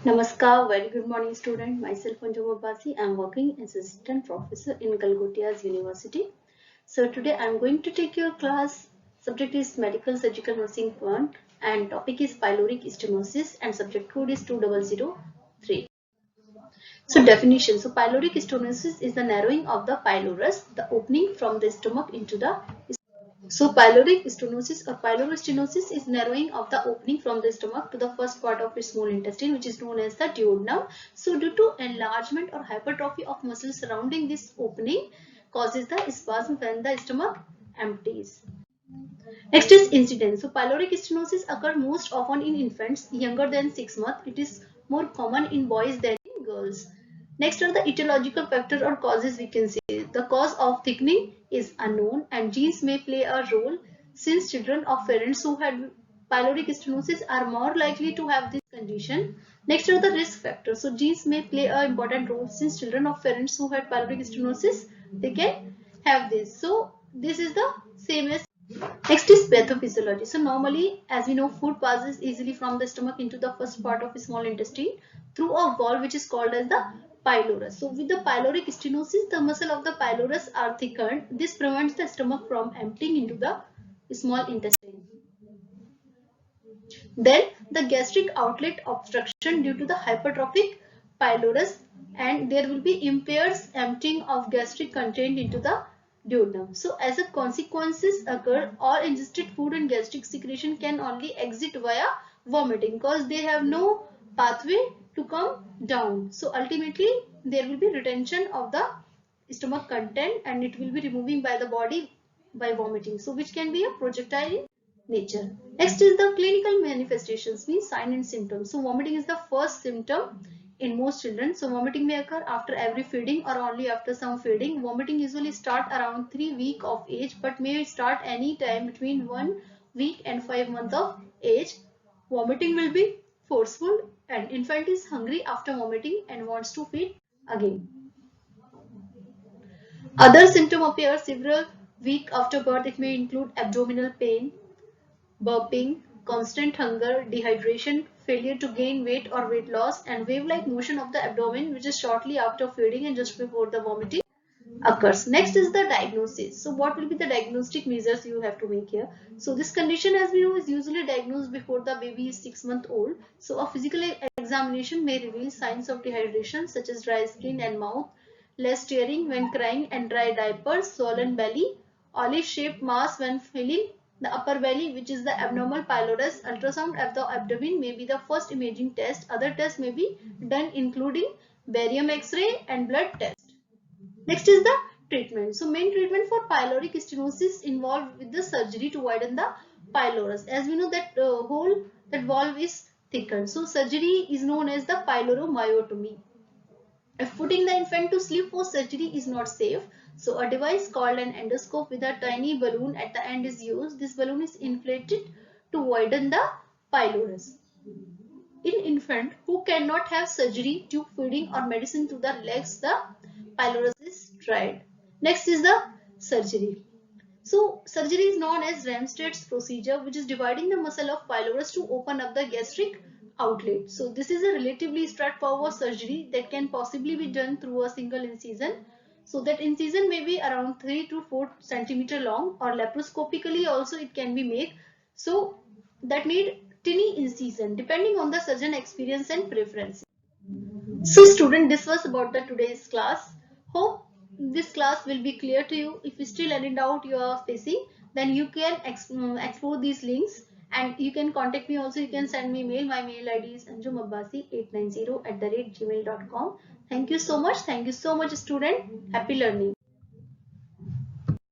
Namaskar, very good morning student. Myself Anjum Abbasi. I am working as assistant professor in Galgotias University. So today I am going to take your class. Subject is medical surgical nursing 1 and topic is pyloric stenosis and subject code is 2003. So definition. So pyloric stenosis is the narrowing of the pylorus, the opening from the stomach into the so pyloric stenosis or pylorostenosis is narrowing of the opening from the stomach to the first part of its small intestine, which is known as the duodenum. So due to enlargement or hypertrophy of muscles surrounding this opening causes the spasm when the stomach empties. Next is incidence. So pyloric stenosis occurs most often in infants younger than 6 months. It is more common in boys than in girls. Next are the etiological factor or causes we can say. The cause of thickening is unknown and genes may play a role since children of parents who had pyloric stenosis are more likely to have this condition. Next are the risk factors. So genes may play an important role since children of parents who had pyloric stenosis they can have this. So this is the same as next is pathophysiology. So normally, as we know, food passes easily from the stomach into the first part of the small intestine through a valve which is called as the pylorus. So with the pyloric stenosis, the muscle of the pylorus are thickened. This prevents the stomach from emptying into the small intestine. Then the gastric outlet obstruction due to the hypertrophic pylorus and there will be impaired emptying of gastric content into the duodenum. So as a consequences occur, all ingested food and gastric secretion can only exit via vomiting because they have no pathway to come down. So ultimately there will be retention of the stomach content and it will be removing by the body by vomiting. So which can be a projectile in nature. Next is the clinical manifestations means sign and symptoms. So vomiting is the first symptom in most children. So vomiting may occur after every feeding or only after some feeding. Vomiting usually start around 3 weeks of age but may start any time between 1 week and 5 months of age. Vomiting will be forceful and infant is hungry after vomiting and wants to feed again. Other symptoms appear several weeks after birth. It may include abdominal pain, burping, constant hunger, dehydration, failure to gain weight or weight loss, and wave-like motion of the abdomen, which is shortly after feeding and just before the vomiting occurs. Next is the diagnosis. So what will be the diagnostic measures you have to make here? So this condition as we know is usually diagnosed before the baby is 6 months old. So a physical examination may reveal signs of dehydration such as dry skin and mouth, less tearing when crying and dry diapers, swollen belly, olive shaped mass when filling the upper belly which is the abnormal pylorus. Ultrasound of the abdomen may be the first imaging test. Other tests may be done including barium X-ray and blood test. Next is the treatment. So main treatment for pyloric stenosis involved with the surgery to widen the pylorus. As we know that that valve is thickened. So surgery is known as the pyloromyotomy. If putting the infant to sleep post surgery is not safe, so a device called an endoscope with a tiny balloon at the end is used. This balloon is inflated to widen the pylorus. In infant who cannot have surgery, tube feeding or medicine to the legs, the pylorus is tried. Next is the surgery. So surgery is known as Ramstad's procedure, which is dividing the muscle of pylorus to open up the gastric outlet. So this is a relatively straightforward surgery that can possibly be done through a single incision. So that incision may be around 3 to 4 centimeter long or laparoscopically also it can be made. So that need tiny incision depending on the surgeon experience and preference. So student, this was about the today's class. Hope this class will be clear to you. If still any doubt you are facing, then you can explore these links and you can contact me also. You can send me mail. My mail ID is anjumabbasi890@gmail.com. Thank you so much. Thank you so much student. Happy learning.